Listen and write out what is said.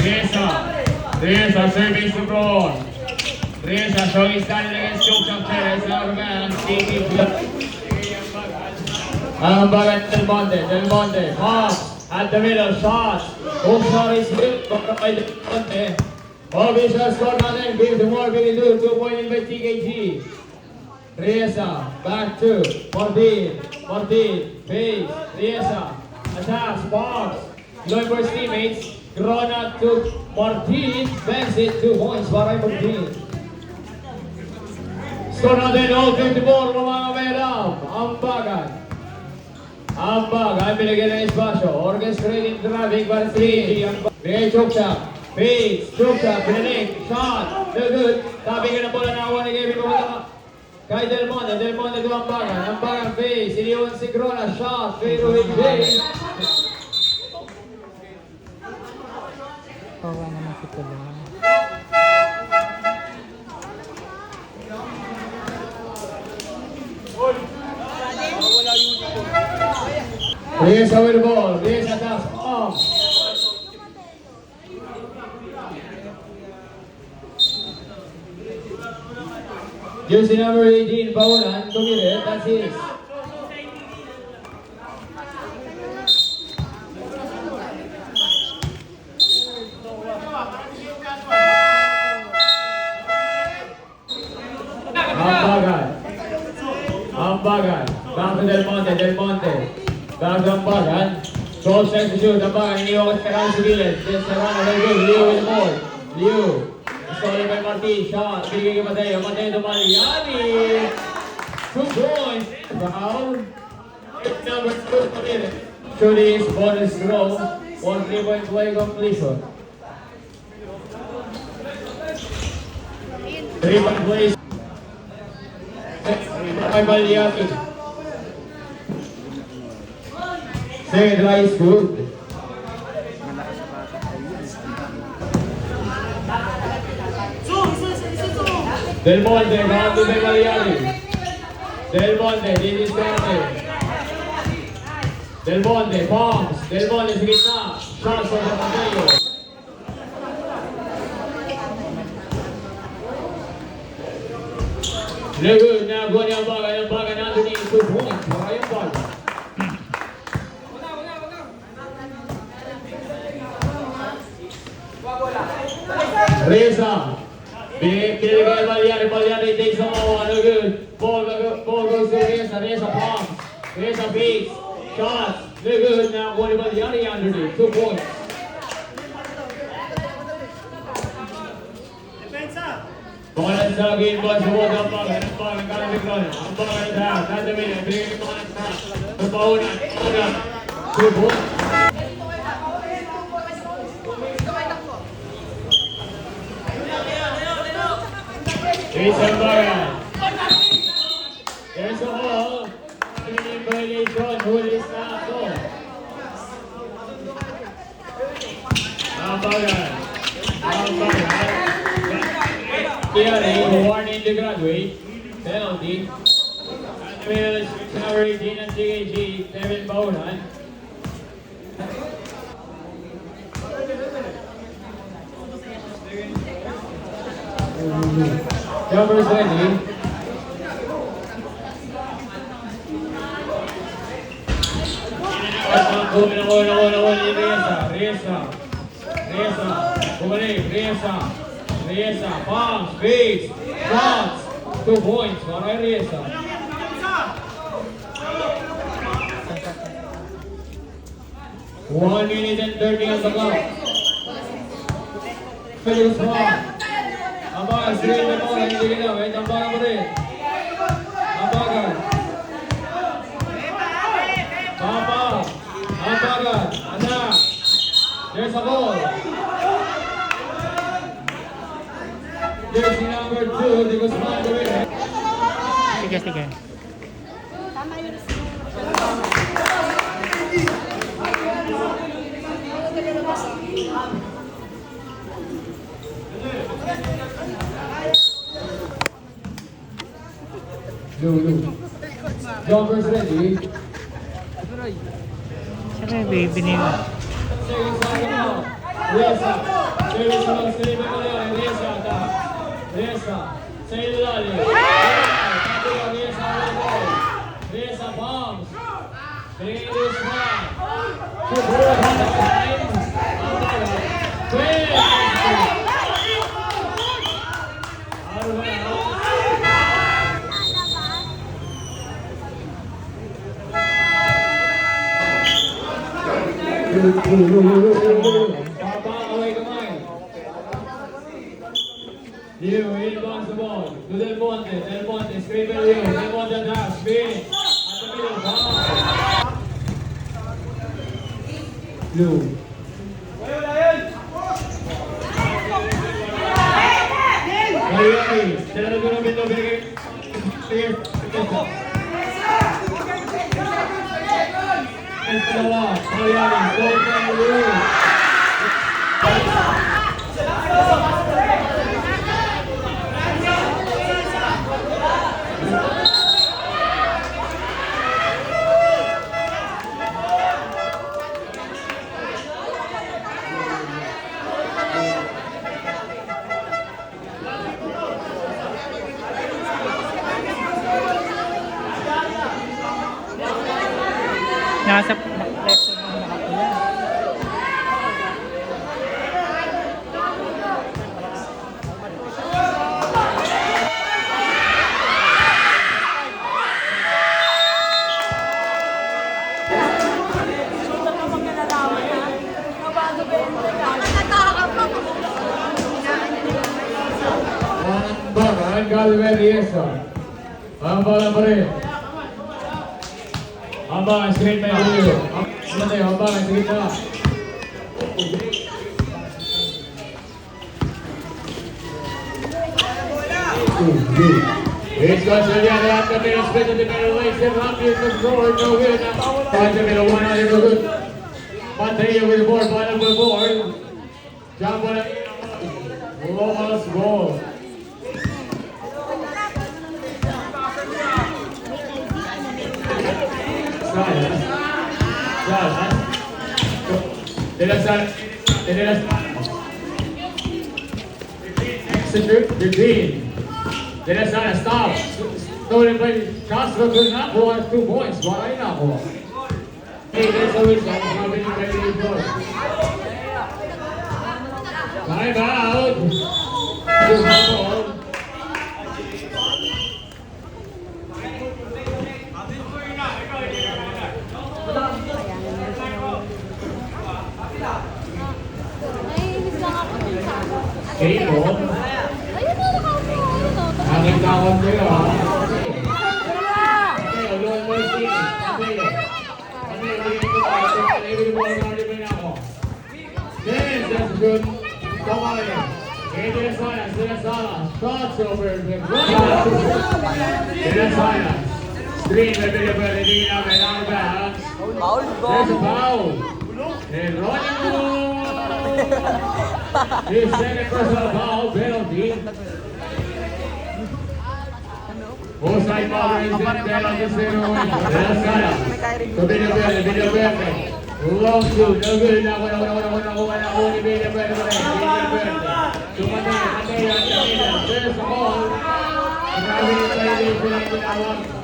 Reza serving to Braun. Reza showing standing against Chokchak Perez. Another man, Stevie. Ambagan Del Monte, pass at the middle, shot. Chokchak is hit, but by Del Monte. Official score natin, give to more, give to 2 point in by TKG. Reza, back to Martin, face, Reza, attacks, box, going for his teammates, Granat to Martin, banks it, 2 points para Martin. Score natin, all 54, mga meram, Ambagan, binigyan ng espasyo, orchestrating traffic para 3, bigay Chokchak, face, Chokchak, binalik, shot, no good, tabi ka na bola na awan ni Kevin Pagkatama. Kay Del Monte to Ambagan face, iniwan si Grona, shot, pero hindi. Kawa naman si Tuloy. Reza with the ball, Reza task off. Jersey number 18, Baunan, committed, that's his. Ambagan, back to Del Monte, back to Ambagan, cross time to shoot, Ambagan, iniwan ka sa gilid, just around, very good, Liu with the ball, Liu. Stolen by Martin, shot, bigay kay Mateo to Mariani, 2 points, foul, number 2 committed. Shooting is bonus throw, 1 3-point play completion. 3-point play. By Mariani. Second try is good. Del Monte, down to Mariani. Del Monte, this is Monte. Del Monte, bombs. Del Monte, sa gitna. Shots for the Mateo. Good, nakakuha niya ang baga natin yung 2 points. Para yung baga. Reza. Pinili kay Valiani takes the ball, no good. Ball goes to Reza palms. Reza beats. Shots, no good. Nakakuha ni Valiani underneath, 2 points. Bonus again, boys, Ambagan kala Victoria. Ambagan attack, at the minute, bigay ko ang attack. Baunan, 2 points. It's Ambagan. There's a hole. In violation, who is not goal? Ambagan. Here a warning to graduate. Penalty. At the middle is number 18 and TKG, Kevin Baunan. Jumpers ready. Reza, palms, face, shots, 2 points para Reza. One minute and 30 on the clock. Phillips ball. Ambagan, straight the ball, hindi kita, wait, Ambagan mo rin. Ambagan. Ambagan, anak. There's a ball. Jersey number 2, di Guzman gawin. Sige. Tama yun. Jumpers ready. Siyempre, baby nila. Reza. Service mo lang, service mo lang. Reza, ta. Reza. Sa ilalim. Reza, Reza, bombs. Release one. Super time. You inbounds the ball to Del Monte, straight by you, Del Monte attack, spin, at the middle, bounce. Blue. Mariani, sila na doon ang bito, binigay. Sige, dalawa, Mariani, goal by Blue. Nasa left ng nakapula. Ang Galvez Riesa. Ang bola pa rin. Ang bola, straight by Julio. Ang bola, straight na. It's got to be a lot of middle spin to the middle lane. Tim Humphrey is the score. No good. Finds the middle one out of the good. Mateo with the board. Bottom with the board. John Bola. Lost goal. De La Sala stop. Stolen by Castro to Napo has 2 points. Wala Napo. Hey, that's always time out. Good ball. Game ball. Ang tawag ko yun, ha? Okay, ulo mo yung stick. Okay. Then, that's good. Come on in. De La Sala. Shots over. De La Sala. Screen, hindi namin ang back. There's a foul. And Ronnie His second personal foul penalty. Offside ball is in there on the zero. De La Sala. To Video Verde. Long shoot. No good. Nakuha ni Video Verde. Sumatay. There's the ball. Grabe yung tayo dito lang ginawag.